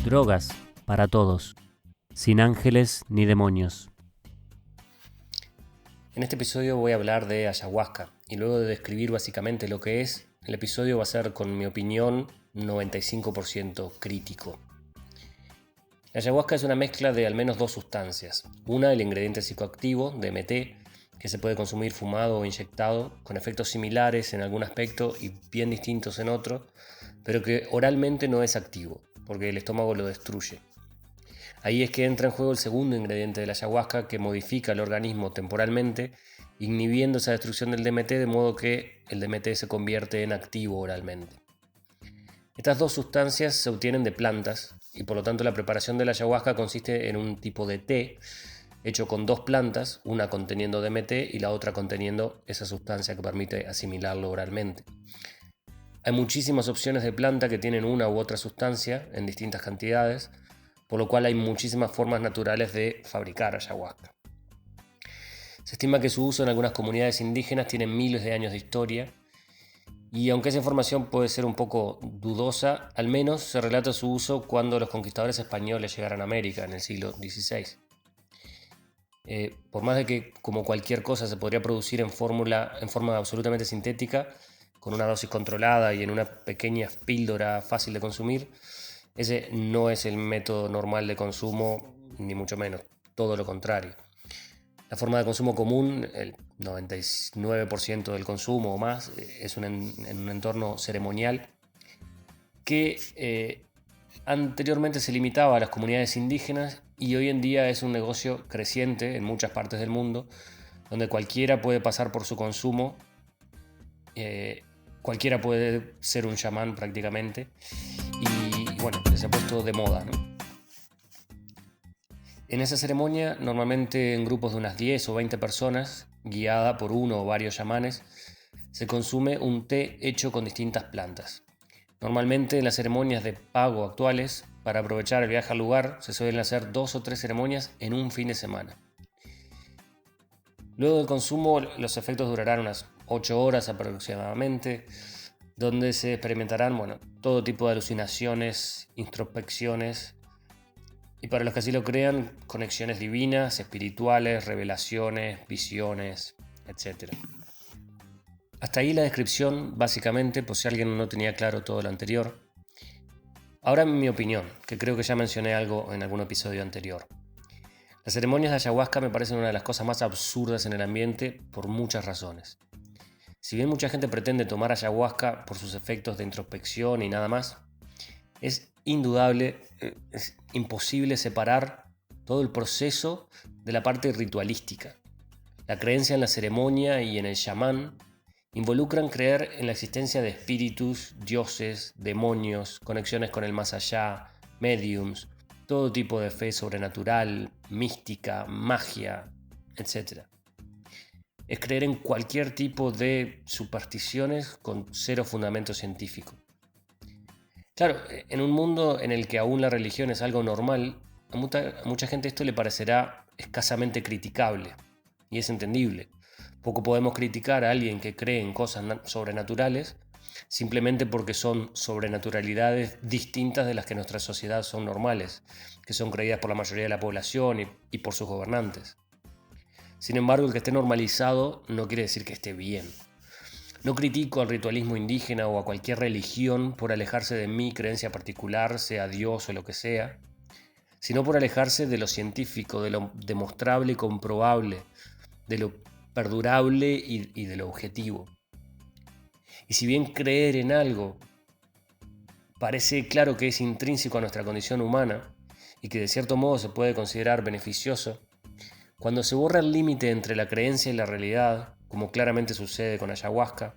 Drogas para todos, sin ángeles ni demonios. En este episodio voy a hablar de ayahuasca y luego de describir básicamente lo que es, el episodio va a ser, con mi opinión, 95% crítico. La ayahuasca es una mezcla de al menos dos sustancias. Una, el ingrediente psicoactivo, DMT, que se puede consumir fumado o inyectado, con efectos similares en algún aspecto y bien distintos en otro, pero que oralmente no es activo, porque el estómago lo destruye. Ahí es que entra en juego el segundo ingrediente de la ayahuasca, que modifica el organismo temporalmente, inhibiendo esa destrucción del DMT, de modo que el DMT se convierte en activo oralmente. Estas dos sustancias se obtienen de plantas, y por lo tanto la preparación de la ayahuasca consiste en un tipo de té hecho con dos plantas, una conteniendo DMT y la otra conteniendo esa sustancia que permite asimilarlo oralmente. Hay muchísimas opciones de planta que tienen una u otra sustancia en distintas cantidades, por lo cual hay muchísimas formas naturales de fabricar ayahuasca. Se estima que su uso en algunas comunidades indígenas tiene miles de años de historia, y aunque esa información puede ser un poco dudosa, al menos se relata su uso cuando los conquistadores españoles llegaron a América en el siglo XVI. Por más de que, como cualquier cosa, se podría producir en forma absolutamente sintética, con una dosis controlada y en una pequeña píldora fácil de consumir, ese no es el método normal de consumo, ni mucho menos, todo lo contrario. La forma de consumo común, el 99% del consumo o más, es en un entorno ceremonial que anteriormente se limitaba a las comunidades indígenas y hoy en día es un negocio creciente en muchas partes del mundo, donde cualquiera puede pasar por su consumo, cualquiera puede ser un chamán prácticamente, y bueno, se ha puesto de moda, ¿no? En esa ceremonia, normalmente en grupos de unas 10 o 20 personas, guiada por uno o varios chamanes, se consume un té hecho con distintas plantas. Normalmente en las ceremonias de pago actuales, para aprovechar el viaje al lugar, se suelen hacer 2 o 3 ceremonias en un fin de semana. Luego del consumo, los efectos durarán unas 8 horas aproximadamente, donde se experimentarán todo tipo de alucinaciones, introspecciones, y para los que así lo crean, conexiones divinas, espirituales, revelaciones, visiones, etc. Hasta ahí la descripción, básicamente, por si alguien no tenía claro todo lo anterior. Ahora mi opinión, que creo que ya mencioné algo en algún episodio anterior. Las ceremonias de ayahuasca me parecen una de las cosas más absurdas en el ambiente por muchas razones. Si bien mucha gente pretende tomar ayahuasca por sus efectos de introspección y nada más, es indudable, es imposible separar todo el proceso de la parte ritualística. La creencia en la ceremonia y en el chamán involucran creer en la existencia de espíritus, dioses, demonios, conexiones con el más allá, mediums, todo tipo de fe sobrenatural, mística, magia, etc. Es creer en cualquier tipo de supersticiones con cero fundamento científico. Claro, en un mundo en el que aún la religión es algo normal, a mucha gente esto le parecerá escasamente criticable, y es entendible. Poco podemos criticar a alguien que cree en cosas sobrenaturales simplemente porque son sobrenaturalidades distintas de las que en nuestra sociedad son normales, que son creídas por la mayoría de la población y por sus gobernantes. Sin embargo, el que esté normalizado no quiere decir que esté bien. No critico al ritualismo indígena o a cualquier religión por alejarse de mi creencia particular, sea Dios o lo que sea, sino por alejarse de lo científico, de lo demostrable y comprobable, de lo perdurable y de lo objetivo. Y si bien creer en algo parece claro que es intrínseco a nuestra condición humana y que de cierto modo se puede considerar beneficioso, cuando se borra el límite entre la creencia y la realidad, como claramente sucede con ayahuasca,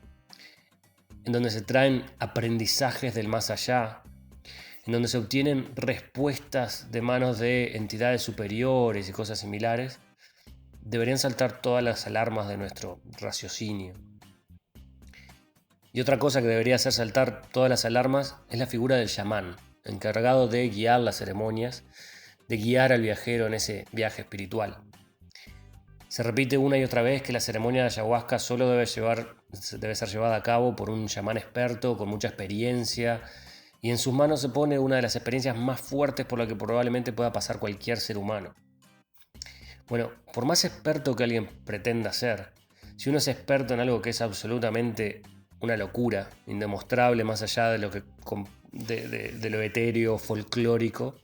en donde se traen aprendizajes del más allá, en donde se obtienen respuestas de manos de entidades superiores y cosas similares, deberían saltar todas las alarmas de nuestro raciocinio. Y otra cosa que debería hacer saltar todas las alarmas es la figura del chamán, encargado de guiar las ceremonias, de guiar al viajero en ese viaje espiritual. Se repite una y otra vez que la ceremonia de ayahuasca solo debe ser llevada a cabo por un chamán experto, con mucha experiencia y en sus manos se pone una de las experiencias más fuertes por la que probablemente pueda pasar cualquier ser humano. Bueno, por más experto que alguien pretenda ser, si uno es experto en algo que es absolutamente una locura, indemostrable más allá de lo etéreo, folclórico,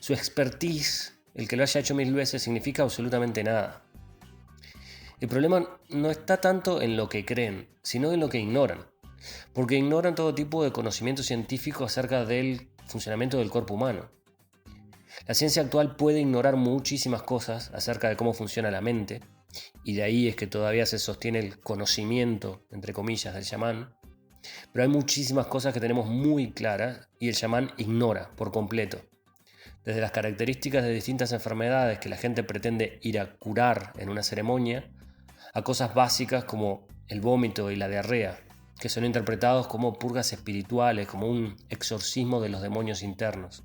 su expertise, el que lo haya hecho 1000 veces, significa absolutamente nada. El problema no está tanto en lo que creen, sino en lo que ignoran, porque ignoran todo tipo de conocimiento científico acerca del funcionamiento del cuerpo humano. La ciencia actual puede ignorar muchísimas cosas acerca de cómo funciona la mente, y de ahí es que todavía se sostiene el conocimiento, entre comillas, del chamán, pero hay muchísimas cosas que tenemos muy claras y el chamán ignora por completo. Desde las características de distintas enfermedades que la gente pretende ir a curar en una ceremonia, a cosas básicas como el vómito y la diarrea, que son interpretados como purgas espirituales, como un exorcismo de los demonios internos.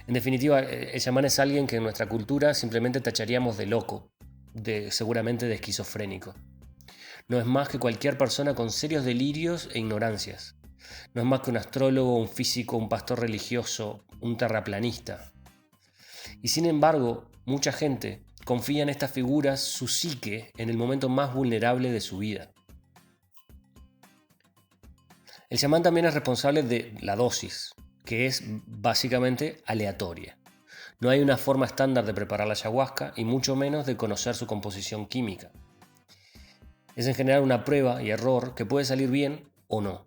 En definitiva, el chamán es alguien que en nuestra cultura simplemente tacharíamos de loco, seguramente de esquizofrénico. No es más que cualquier persona con serios delirios e ignorancias. No es más que un astrólogo, un físico, un pastor religioso, un terraplanista. Y sin embargo, mucha gente confía en estas figuras su psique en el momento más vulnerable de su vida. El chamán también es responsable de la dosis, que es básicamente aleatoria. No hay una forma estándar de preparar la ayahuasca y mucho menos de conocer su composición química. Es en general una prueba y error que puede salir bien o no.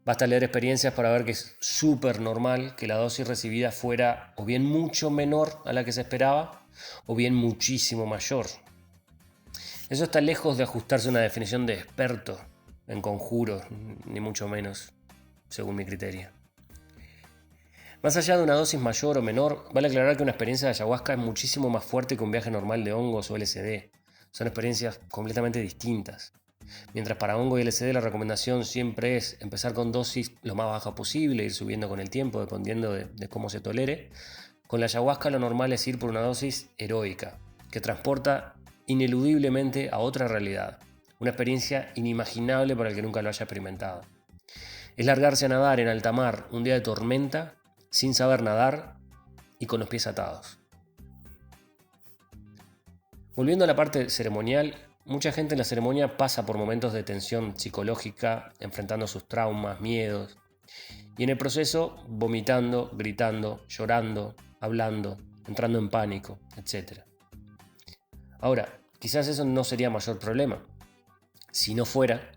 Basta leer experiencias para ver que es súper normal que la dosis recibida fuera o bien mucho menor a la que se esperaba o bien muchísimo mayor. Eso está lejos de ajustarse a una definición de experto en conjuros, ni mucho menos, según mi criterio. Más allá de una dosis mayor o menor, vale aclarar que una experiencia de ayahuasca es muchísimo más fuerte que un viaje normal de hongos o LSD. Son experiencias completamente distintas. Mientras para hongo y LSD la recomendación siempre es empezar con dosis lo más baja posible, ir subiendo con el tiempo dependiendo de cómo se tolere, con la ayahuasca lo normal es ir por una dosis heroica, que transporta ineludiblemente a otra realidad, una experiencia inimaginable para el que nunca lo haya experimentado. Es largarse a nadar en alta mar un día de tormenta, sin saber nadar y con los pies atados. Volviendo a la parte ceremonial, mucha gente en la ceremonia pasa por momentos de tensión psicológica, enfrentando sus traumas, miedos, y en el proceso vomitando, gritando, llorando, hablando, entrando en pánico, etc. Ahora, quizás eso no sería mayor problema, si no fuera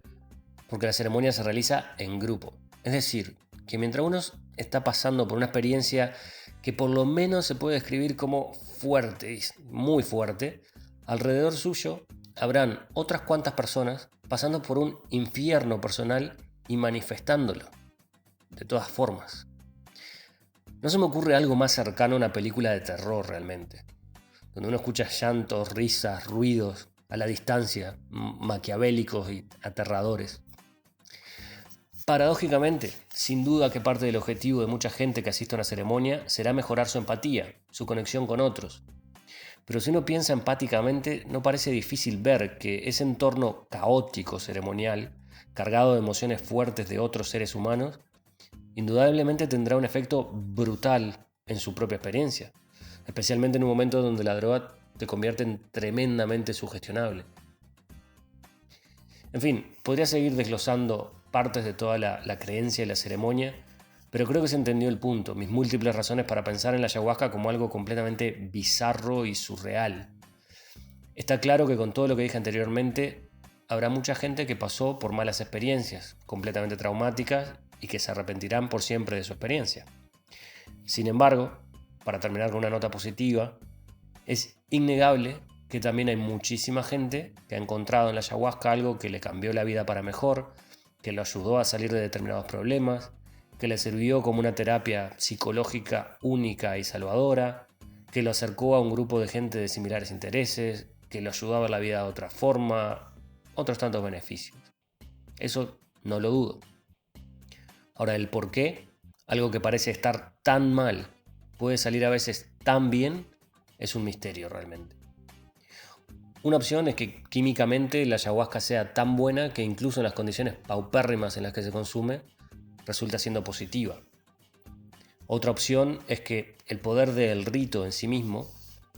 porque la ceremonia se realiza en grupo. Es decir, que mientras uno está pasando por una experiencia que por lo menos se puede describir como fuerte, muy fuerte, alrededor suyo habrán otras cuantas personas pasando por un infierno personal y manifestándolo, de todas formas. No se me ocurre algo más cercano a una película de terror realmente, donde uno escucha llantos, risas, ruidos a la distancia, maquiavélicos y aterradores. Paradójicamente, sin duda que parte del objetivo de mucha gente que asiste a una ceremonia será mejorar su empatía, su conexión con otros. Pero si uno piensa empáticamente, no parece difícil ver que ese entorno caótico ceremonial, cargado de emociones fuertes de otros seres humanos, indudablemente tendrá un efecto brutal en su propia experiencia, especialmente en un momento donde la droga te convierte en tremendamente sugestionable. En fin, podría seguir desglosando partes de toda la creencia y la ceremonia, pero creo que se entendió el punto, mis múltiples razones para pensar en la ayahuasca como algo completamente bizarro y surreal. Está claro que con todo lo que dije anteriormente, habrá mucha gente que pasó por malas experiencias, completamente traumáticas, y que se arrepentirán por siempre de su experiencia. Sin embargo, para terminar con una nota positiva, es innegable que también hay muchísima gente que ha encontrado en la ayahuasca algo que le cambió la vida para mejor, que lo ayudó a salir de determinados problemas, que le sirvió como una terapia psicológica única y salvadora, que lo acercó a un grupo de gente de similares intereses, que lo ayudó a ver la vida de otra forma, otros tantos beneficios. Eso no lo dudo. Ahora, el por qué, algo que parece estar tan mal, puede salir a veces tan bien, es un misterio realmente. Una opción es que químicamente la ayahuasca sea tan buena que incluso en las condiciones paupérrimas en las que se consume, resulta siendo positiva. Otra opción es que el poder del rito en sí mismo,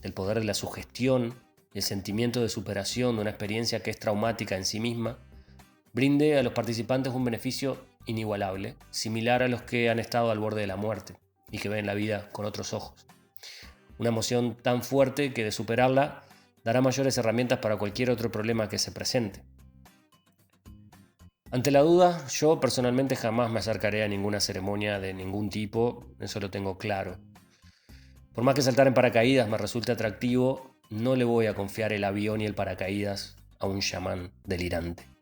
el poder de la sugestión, el sentimiento de superación de una experiencia que es traumática en sí misma, brinde a los participantes un beneficio inigualable, similar a los que han estado al borde de la muerte y que ven la vida con otros ojos. Una emoción tan fuerte que de superarla dará mayores herramientas para cualquier otro problema que se presente. Ante la duda, yo personalmente jamás me acercaré a ninguna ceremonia de ningún tipo, eso lo tengo claro. Por más que saltar en paracaídas me resulte atractivo, no le voy a confiar el avión y el paracaídas a un chamán delirante.